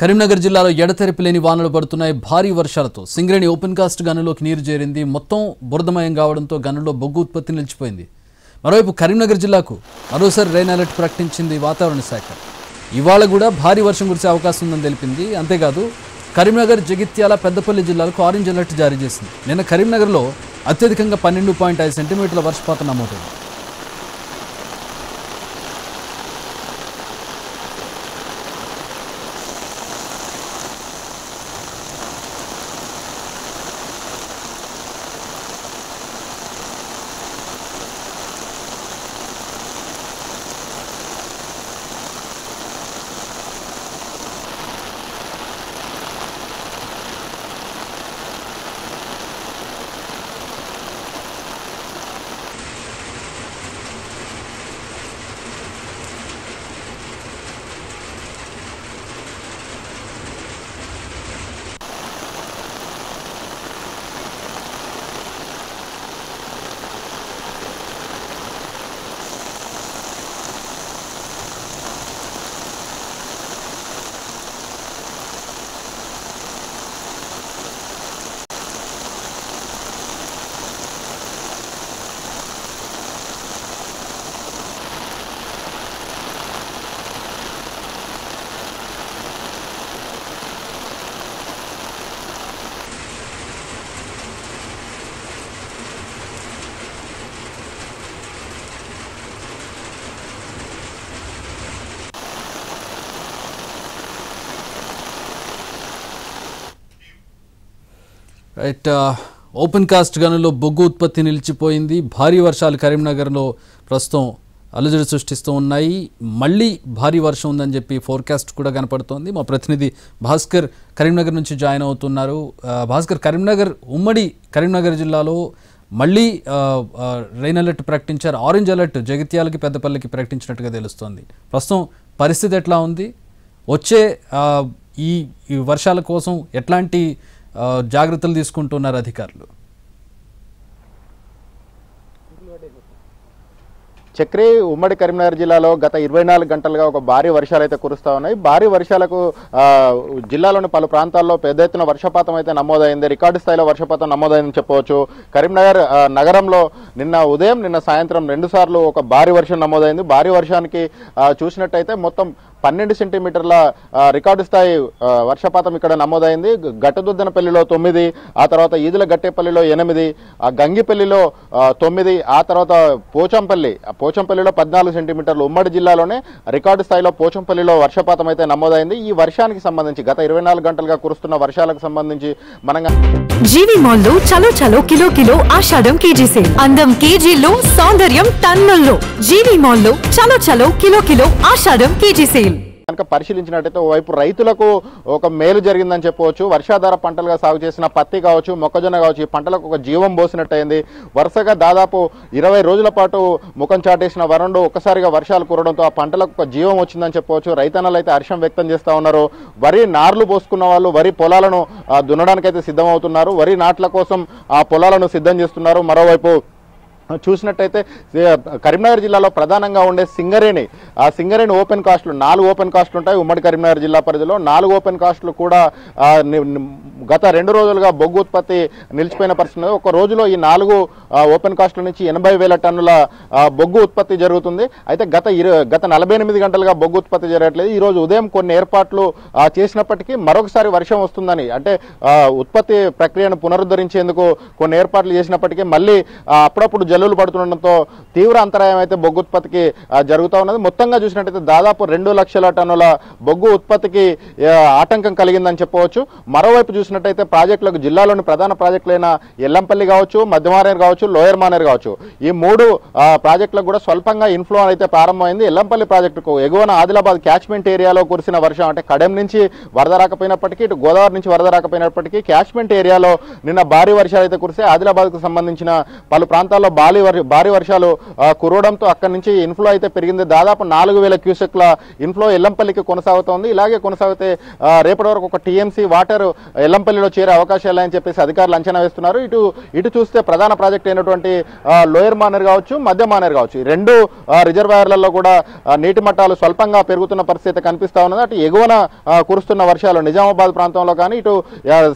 కరీంనగర్ జిల్లాలో ఎడతెరిపి లేని వానలు పడుతున్నాయి. భారీ వర్షాలతో సింగరేణి ఓపెన్ కాస్ట్ గనుల్లోకి నీరు చేరింది. మొత్తం బురదమయం కావడంతో గనుల్లో బొగ్గు ఉత్పత్తి నిలిచిపోయింది. మరోవైపు కరీంనగర్ జిల్లాకు మరోసారి రెయిన్ అలర్ట్ ప్రకటించింది వాతావరణ శాఖ. ఇవాళ కూడా భారీ వర్షం కురిసే అవకాశం ఉందని తెలిపింది. అంతేకాదు కరీంనగర్, జగిత్యాల, పెద్దపల్లి జిల్లాలకు ఆరెంజ్ అలర్ట్ జారీ చేసింది. నిన్న కరీంనగర్లో అత్యధికంగా 12.5 సెంటీమీటర్ల వర్షపాతం నమోదైంది. రైట్, ఓపెన్ కాస్ట్ గనుల్లో బొగ్గు ఉత్పత్తి నిలిచిపోయింది. భారీ వర్షాలు కరీంనగర్లో ప్రస్తుతం అలజడి సృష్టిస్తూ ఉన్నాయి. మళ్ళీ భారీ వర్షం ఉందని చెప్పి ఫోర్కాస్ట్ కూడా కనపడుతోంది. మా ప్రతినిధి భాస్కర్ కరీంనగర్ నుంచి జాయిన్ అవుతున్నారు. భాస్కర్, ఉమ్మడి కరీంనగర్ జిల్లాలో మళ్ళీ రెయిన్ అలర్ట్ ప్రకటించారు. ఆరెంజ్ అలర్ట్ జగిత్యాలకి, పెద్దపల్లికి ప్రకటించినట్టుగా తెలుస్తోంది. ప్రస్తుతం పరిస్థితి ఎట్లా ఉంది? వచ్చే ఈ వర్షాల కోసం ఎట్లాంటి జాగ్రత్తలు తీసుకుంటున్నారు అధికారులు? చక్రి, ఉమ్మడి కరీంనగర్ జిల్లాలో గత 24 గంటలుగా ఒక భారీ వర్షాలు అయితే కురుస్తూ ఉన్నాయి. భారీ వర్షాలకు జిల్లాలోని పలు ప్రాంతాల్లో పెద్ద ఎత్తున వర్షపాతం అయితే నమోదైంది. రికార్డు స్థాయిలో వర్షపాతం నమోదైందని చెప్పవచ్చు. కరీంనగర్ నగరంలో నిన్న ఉదయం, నిన్న సాయంత్రం 2 సార్లు ఒక భారీ వర్షం నమోదైంది. భారీ వర్షానికి చూసినట్టయితే మొత్తం 12 సెంటీమీటర్ల రికార్డు స్థాయి వర్షపాతం ఇక్కడ నమోదైంది. గట్టుదుద్దనపల్లిలో 9, ఆ తర్వాత ఈదుల గట్టేపల్లిలో 8, గంగిపల్లిలో 9, ఆ తర్వాత పోచంపల్లిలో 14 సెంటీమీటర్లు. ఉమ్మడి జిల్లాలోనే రికార్డు స్థాయిలో పోచంపల్లిలో వర్షపాతం అయితే నమోదైంది. ఈ వర్షానికి సంబంధించి గత 24 గంటలుగా కురుస్తున్న వర్షాలకు సంబంధించి మనం జీవి మాల్లో చలో చలో కిలో ఆషాఢం కేజీ సేల్. అందం కేజీలో, సౌందర్యం టన్నుల్లో. జీవి మాల్లో చలో చలో కిలో ఆషాఢం కేజీ సేల్. కనుక పరిశీలించినట్టయితే ఓవైపు రైతులకు ఒక మేలు జరిగిందని చెప్పవచ్చు. వర్షాధార పంటలుగా సాగు చేసిన పత్తి కావచ్చు, మొక్కజొన్న కావచ్చు, ఈ పంటలకు ఒక జీవం పోసినట్టయింది. వరుసగా దాదాపు 20 రోజుల పాటు ముఖం చాటేసిన వరండు ఒక్కసారిగా వర్షాలు కురడంతో ఆ పంటలకు ఒక జీవం వచ్చిందని చెప్పవచ్చు. రైతన్నలు అయితే హర్షం వ్యక్తం చేస్తూ ఉన్నారు. వరి నార్లు పోసుకున్న వాళ్ళు వరి పొలాలను దున్నడానికైతే సిద్ధమవుతున్నారు. వరి నాట్ల కోసం ఆ పొలాలను సిద్ధం చేస్తున్నారు. మరోవైపు చూసినట్టయితే కరీంనగర్ జిల్లాలో ప్రధానంగా ఉండే సింగరేణి ఓపెన్ కాస్టులు 4 ఓపెన్ కాస్టులు ఉంటాయి. ఉమ్మడి కరీంనగర్ జిల్లా పరిధిలో 4 ఓపెన్ కాస్టులు కూడా గత 2 రోజులుగా బొగ్గు ఉత్పత్తి నిలిచిపోయిన పరిస్థితి. ఒక రోజులో ఈ 4 ఓపెన్ కాస్టుల నుంచి 80,000 టన్నుల బొగ్గు ఉత్పత్తి జరుగుతుంది. అయితే గత 48 గంటలుగా బొగ్గు ఉత్పత్తి జరగట్లేదు. ఈ రోజు ఉదయం కొన్ని ఏర్పాట్లు చేసినప్పటికీ మరొకసారి వర్షం వస్తుందని, అంటే ఉత్పత్తి ప్రక్రియను పునరుద్ధరించేందుకు కొన్ని ఏర్పాట్లు చేసినప్పటికీ మళ్ళీ అప్పుడప్పుడు జల్లులు పడుతుండటంతో తీవ్ర అంతరాయం అయితే బొగ్గు ఉత్పత్తికి జరుగుతూ ఉన్నది. మొత్తంగా చూసినట్టయితే దాదాపు 2 లక్షల టన్నుల బొగ్గు ఉత్పత్తికి ఆటంకం కలిగిందని చెప్పవచ్చు. మరోవైపు చూసినట్టయితే ప్రాజెక్టులకు, జిల్లాలోని ప్రధాన ప్రాజెక్టులైన ఎల్లంపల్లి కావచ్చు, మధ్యమానేరు కావచ్చు, లోయర్ మానేరు కావచ్చు, ఈ 3 ప్రాజెక్టులకు కూడా స్వల్పంగా ఇన్ఫ్లో అయితే ప్రారంభమైంది. ఎల్లంపల్లి ప్రాజెక్టుకు ఎగువన ఆదిలాబాద్ క్యాచ్మెంట్ ఏరియాలో కురిసిన వర్షం, అంటే కడెం నుంచి వరద రాకపోయినప్పటికీ, ఇటు గోదావరి నుంచి వరద రాకపోయినప్పటికీ క్యాచ్మెంట్ ఏరియాలో నిన్న భారీ వర్షాలు అయితే కురిసే. ఆదిలాబాద్కు సంబంధించిన పలు ప్రాంతాల్లో భారీ వర్షాలు కురవడంతో అక్కడి నుంచి ఇన్ఫ్లో అయితే పెరిగింది. దాదాపు 4000 క్యూసెక్ల ఇన్ఫ్లో ఎల్లంపల్లికి కొనసాగుతోంది. ఇలాగే కొనసాగితే రేపటి వరకు ఒక టీఎంసీ వాటర్ ఎల్లంపల్లిలో చేరే అవకాశాలని చెప్పేసి అధికారులు అంచనా వేస్తున్నారు. ఇటు చూస్తే ప్రధాన ప్రాజెక్ట్ అయినటువంటి లోయర్ మానేర్ కావచ్చు, మధ్య మానేర్ కావచ్చు, ఈ రెండు రిజర్వాయర్లలో కూడా నీటి మట్టాలు స్వల్పంగా పెరుగుతున్న పరిస్థితి కనిపిస్తా ఉన్నది. అటు ఎగువన కురుస్తున్న వర్షాలు నిజామాబాద్ ప్రాంతంలో కానీ, ఇటు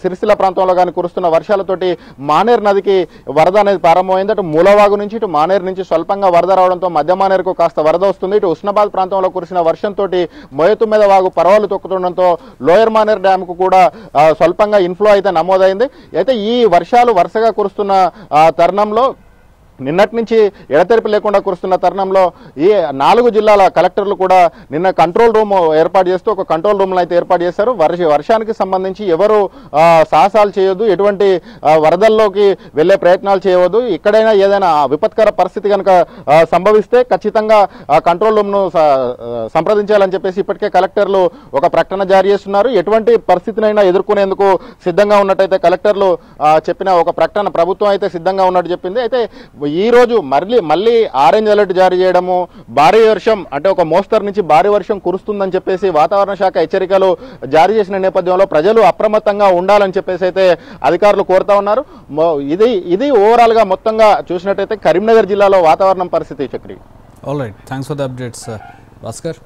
సిరిసిల్ల ప్రాంతంలో కానీ కురుస్తున్న వర్షాలతోటి మానేర్ నదికి వరద అనేది ప్రారంభమైంది. అటు మూలవాగు నుంచి ఇటు మానేర్ నుంచి స్వల్పంగా వరద రావడంతో మధ్య మానేరుకు కాస్త వరద వస్తుంది. ఇటు ఉస్నాబాద్ ప్రాంతంలో కురిసిన వర్షంతో మొయతుమ్మెద వాగు పరవలు తొక్కుతుండడంతో లోయర్ మానేర్ డ్యామ్ కు కూడా స్వల్పంగా ఇన్ఫ్లో అయితే నమోదైంది. అయితే ఈ వర్షాలు వరుసగా కురుస్తున్న తరుణంలో నిన్నటి నుంచి ఎడతెరిపి లేకుండా కురుస్తున్న తరుణంలో ఈ 4 జిల్లాల కలెక్టర్లు కూడా నిన్న కంట్రోల్ రూమ్ ఏర్పాటు చేస్తూ ఒక కంట్రోల్ రూమ్లు అయితే ఏర్పాటు చేశారు. వర్షానికి సంబంధించి ఎవరు సాహసాలు చేయొద్దు, ఎటువంటి వరదల్లోకి వెళ్లే ప్రయత్నాలు చేయవద్దు. ఎక్కడైనా ఏదైనా విపత్కర పరిస్థితి కనుక సంభవిస్తే ఖచ్చితంగా కంట్రోల్ రూమ్ను సంప్రదించాలని చెప్పేసి ఇప్పటికే కలెక్టర్లు ఒక ప్రకటన జారీ చేస్తున్నారు. ఎటువంటి పరిస్థితినైనా ఎదుర్కొనేందుకు సిద్ధంగా ఉన్నట్టయితే కలెక్టర్లు చెప్పిన ఒక ప్రకటన ప్రభుత్వం అయితే సిద్ధంగా ఉన్నట్టు చెప్పింది. అయితే ఈ రోజు మళ్ళీ ఆరెంజ్ అలర్ట్ జారీ చేయడము, భారీ వర్షం అంటే ఒక మోస్తరు నుంచి భారీ వర్షం కురుస్తుందని చెప్పేసి వాతావరణ శాఖ హెచ్చరికలు జారీ చేసిన నేపథ్యంలో ప్రజలు అప్రమత్తంగా ఉండాలని చెప్పేసి అయితే అధికారులు కోరుతా ఉన్నారు. ఇది ఓవరాల్ గా మొత్తంగా చూసినట్టయితే కరీంనగర్ జిల్లాలో వాతావరణం పరిస్థితి. Chakri. All right, thanks for the updates Bhaskar.